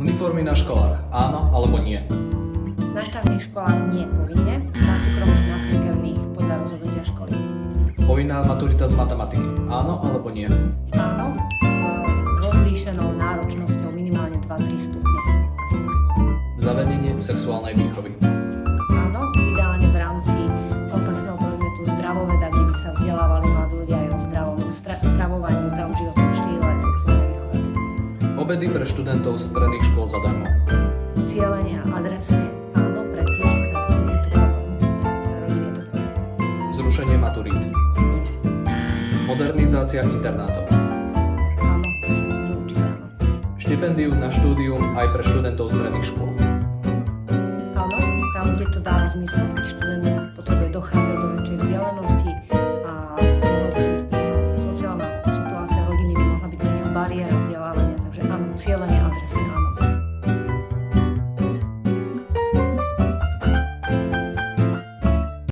Uniformy na školách, áno alebo nie? Na štátnych školách nie povinne, na súkromných, na cirkevných podľa rozhodnutia školy. Povinná maturita z matematiky, áno alebo nie? Áno, s rozlíšenou náročnosťou minimálne 2-3 stupne. Zavedenie sexuálnej výchovy. Áno, ideálne v rámci komplexného predmetu zdravoveda, kde by sa vzdelávali mladí ľudia aj o zdravom stravovaní, zdravom životnom štýle a sexuálnej výchove. Obedy pre študentov stredných škôl zadarmo. Cielenie a adresne, áno, pre tých, ktorí tu rodine to tvoria. Zrušenie maturít. Modernizácia internátov. Áno, myslím, že určite áno. Štipendium na štúdium aj pre študentov stredných škôl. Áno, tam, kde to dáva zmysel, keď študent potrebuje dochádzať do väčšej vzdialenosti a sociálna situácia rodiny by mohla byť pre neho bariéra vzdelávania, takže áno, cielenie adresne áno.